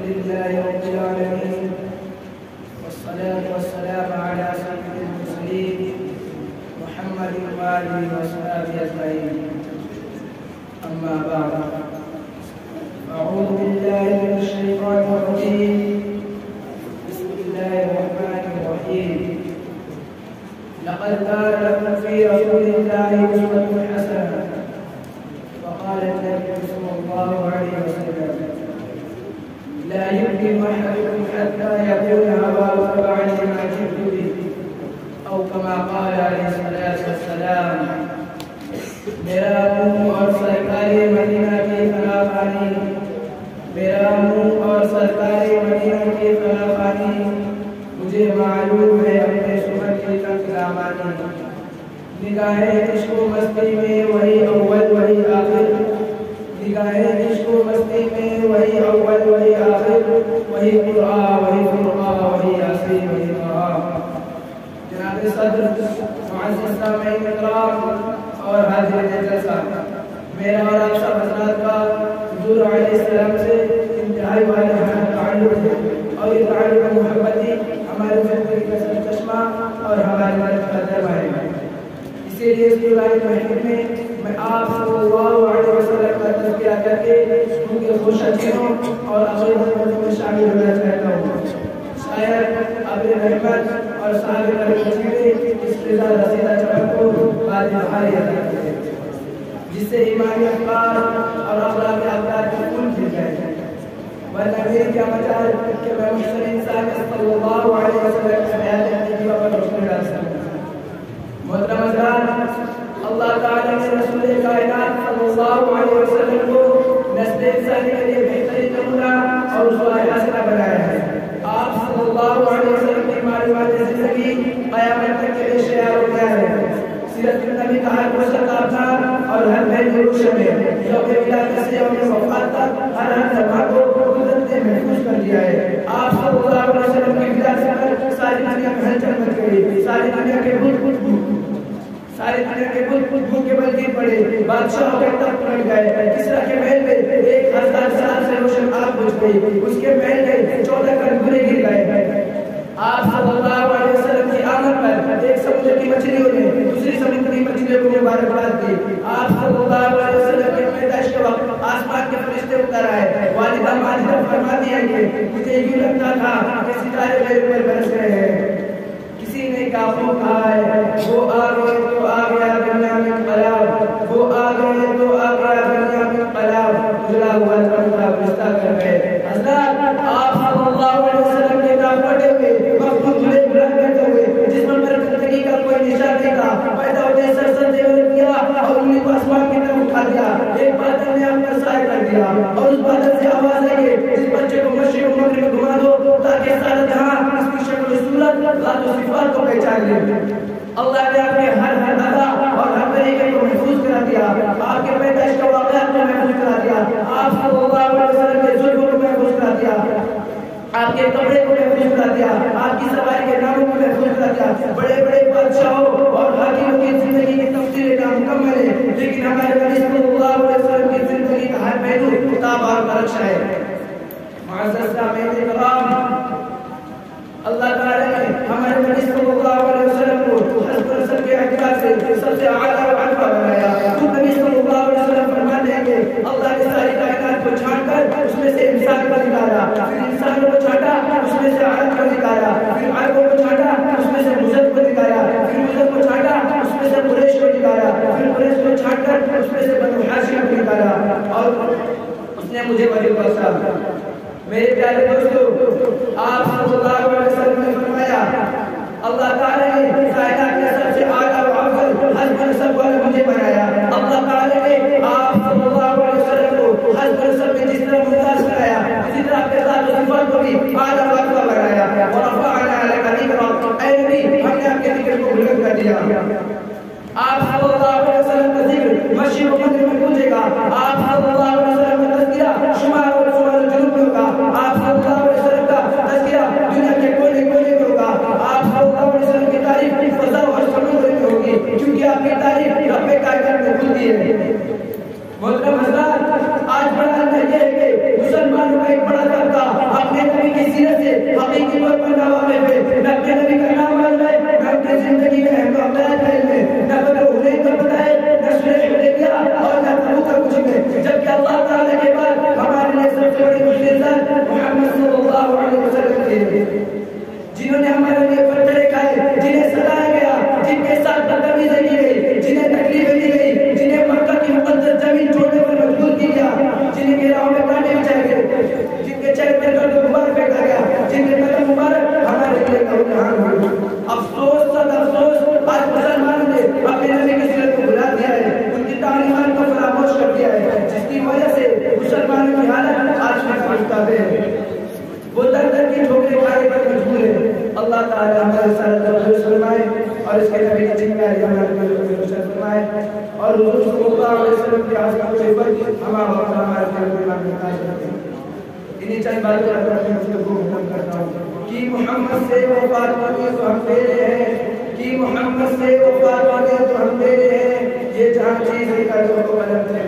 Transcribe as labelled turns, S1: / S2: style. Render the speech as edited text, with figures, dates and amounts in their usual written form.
S1: لله رب العالمين، والصلاة والسلام على سيد المرسلين محمد وآله وصحبه أجمعين. أما بعد، أعوذ بالله من الشيطان الرجيم. بسم الله الرحمن الرحيم. لقد كان لكم في رسول الله أسوة حسنة. وقال النبي صلى الله عليه وسلم: لا يؤمن أحدكم حتى يكون هواه تبعا لما جئت به، أو كما قال عليه الصلاة والسلام. میرا منہ اور سرکار مدینہ کی فناخانی، میرا منہ اور سرکار مدینہ کی فناخانی، مجھے معلوم ہے اپنے شوہر کی تنظامانی. نگاہ عشق و مستی میں وہی اول وہی آخر، نگاہ عشق و مستی میں وہی اول وہی آخر، وہی قرآن وہی قرآن وہی یاسین وہی قرآن. جناب صدر، معزز سامعین اکرام اور حاضرین جلسہ، میرا اور آپ سب حضرات کا حضور علیہ السلام سے انتہائی والا تعلق ہے، اور یہ تعلق محبتی ہمارے زندگی کا سرچشمہ اور ہماری مدد کا ذریعہ ہے. اسی لیے اس قرآن مہین میں آپ صلی اللہ علیہ وسلم کا تذکرہ کر کے ان کے خوش اچھوں اور عقیدت میں شامل ہونا چاہتا ہوں. شاید ابر رحمت اور صحابہ کرام نے اس رضا رسیدہ چمک کو بعد بہاری عطا کی، جس سے ایمانی افکار اور اخلاق افکار کے پھول کھل گئے. ورنہ یہ کیا مجال کہ میں محسن انسان صلی اللہ علیہ وسلم کے حیات زندگی پر روشنی ڈال سکوں. محترم حضرات، اللہ تعالیٰ نے رسول کائنات صلی اللہ علیہ وسلم کو نسل انسانی کے لیے بہترین نمونہ اور اسوہ حسنہ بنایا ہے. آپ صلی اللہ علیہ وسلم کی معلومات زندگی قیامت تک کے لیے شعار و بیان ہے. سیرت النبی کا ہر کوشش تھا اور ہر پہلو روشن ہے. یوم ولادت سے یوم وفات تک ہر لمحہ کو قدرت نے محفوظ کر دیا ہے. آپ صلی اللہ علیہ وسلم کی ولادت پر ساری دنیا میں ہلچل مچ گئی. ساری دنیا کے ساری دنیا کے بھوکے بل گر پڑے، بادشاہوں کے تخت پلٹ گئے. کسریٰ کے محل میں 1000 سال سے روشن آگ بجھ گئی. اس کے محل میں 14 کنگرے گر گئے. آپ صلی اللہ علیہ وسلم کی آمد پر ایک سمندر کی مچھلیوں نے دوسری سمندر کی مچھلیوں کو مبارکباد دی. آپ صلی اللہ علیہ وسلم کی پیدائش کے وقت آسمان کے فرشتے اتر آئے. والدہ ماجدہ فرماتی ہے کہ مجھے یوں لگتا تھا کہ ستارے میرے اوپر برس رہے ہیں. کسی نے کافر کہا ہے وہ آ گئے تو آ گیا دنیا میں انقلاب، وہ آ گئے تو آ گیا دنیا میں انقلاب، اجلا ہوا تمہارا رشتہ کر گئے. حضرات، آپ صلی اللہ علیہ وسلم کے نام پڑے ہوئے مخلوق جلے بلند کرتے ہوئے جس پر زندگی کا کوئی نشان نہیں تھا، پیدا ہوتے سر سے کیا اور انہیں کو آسمان کی طرف اٹھا دیا. ایک بادل نے آپ کا سایہ کر دیا اور اس بادل سے آواز آئی کہ اس بچے کو مشرق و مغرب میں گھما دو تاکہ سارا جہاں اس کی شکل و صورت ذات و صفات کو پہچان لے. اللہ نے آپ کے ہر ادا اور ہر طریقے کو محفوظ کرا دیا. آپ کے پیدائش کا واقعات کو محفوظ کرا دیا. آپ صلی اللہ علیہ وسلم کے ظلموں کو محفوظ کرا دیا. آپ کے کپڑے کو محفوظ کرا دیا. آپ کی سواری کے ناموں کو محفوظ کرا دیا. بڑے بڑے بادشاہوں اور حاکموں کی زندگی کی تفصیل نامکمل ہے، لیکن ہمارے نبی صلی اللہ علیہ وسلم کی زندگی کا ہر پہلو کتاب اور نقشہ ہے. معزز سامعین کرام، اللہ تعالیٰ نے ہمارے نبی صلی اللہ علیہ وسلم کو حسب نسب کے اعتبار سے سب سے اعلیٰ و اعلیٰ بنایا. خود نبی صلی اللہ علیہ وسلم فرماتے ہیں کہ اللہ نے ساری کائنات کو چھانٹ کر اس میں سے انسان کو نکالا، پھر انسانوں کو چھانٹا اس میں سے عرب کو نکالا، پھر عربوں کو چھانٹا اس میں سے مزد کو نکالا، پھر مزد کو چھانٹا اس میں سے قریش کو نکالا، پھر قریش کو چھانٹ کر اس میں سے بنو ہاشم کو نکالا اور اس نے مجھے وحی بخشا. میرے پیارے دوستو، آپ صلی اللہ علیہ وسلم نے فرمایا اللہ تعالیٰ نے کائنات کے سب سے اعلیٰ و افضل حسب نسب والا مجھے بنایا. اللہ تعالیٰ نے آپ صلی اللہ علیہ وسلم کو حسب نسب میں جس طرح ممتاز بنایا، اسی طرح اپنے ذات و صفات کو بھی اعلیٰ و افضل بنایا. ورفعنا لك ذکرک، اے نبی ہم نے آپ کے ذکر کو بلند کر دیا. آپ صلی اللہ علیہ وسلم کا ذکر مشرق و مغرب میں پہنچے گا. آپ صلی اللہ علیہ وسلم کا تذکرہ شمال اور جنوب میں ہوگا. آپ صلی اللہ علیہ وسلم کا تذکرہ دنیا کے کونے کونے میں ہوگا. آپ صلی اللہ علیہ وسلم کی تعریف فضا اور سمندر میں ہوگی، کیونکہ آپ کی تعریف رب کائنات میں کھلتی ہے. محترم حضرات، آج بڑا یہ ہے کہ مسلمانوں کا ایک بڑا طبقہ پر نوامے پہ، نہ اپنے نبی کا نام ماننا ہے، نہ اپنی زندگی میں اہم واقعات ہے، نہ بدر حنین کا پتہ ہے، نہ صلح حدیبیہ اور نہ تبوک کا کچھ میں، جبکہ اللہ تعالیٰ کے بعد ہمارے لیے سب سے بڑی معجزات محمد صلی اللہ علیہ وسلم تھے، جنہوں نے ہمارے لیے پتھر کھائے، جنہیں سلایا گیا، جن کے ساتھ بدتمیزی کی گئی، جنہیں تکلیفیں دی گئی، جنہیں مکہ کی مقدس زمین چھوڑنے پر مجبور کیا گیا، جنہیں کے راہوں میں کانٹے بچھائے گئے، جن کے چہرے پر گرد و غبار پھینکا گیا، جن کے قدم مبارک ہمارے لیے امتحان ہوئے۔ افسوس صد افسوس، آج مسلمانوں نے اپنے نبی کی سیرت کو بھلا دیا ہے، ان کی تعلیمات کو فراموش کر دیا ہے، جس کی وجہ سے مسلمانوں کی حالت آج بھی متابع ہے، وہ در در کی ٹھوکریں کھانے پر مجبور ہے۔ اللہ تعالیٰ ہمارے ساتھ درگزر فرمائے اور اس کے نبی کی چنگاری ہمارے دل کو روشن فرمائے اور حضور صلی اللہ علیہ وسلم کی عظمت کے اوپر ہمارے دل کو ایمان رکھے۔ انہیں چند باتوں پر اپنی گفتگو ختم کرتا ہوں کہ محمد سے وفات ہوگی تو ہم تیرے ہیں، کہ محمد سے وفات ہوگی تو ہم تیرے ہیں، یہ جہاں چیز ہے کا جو قلم ہے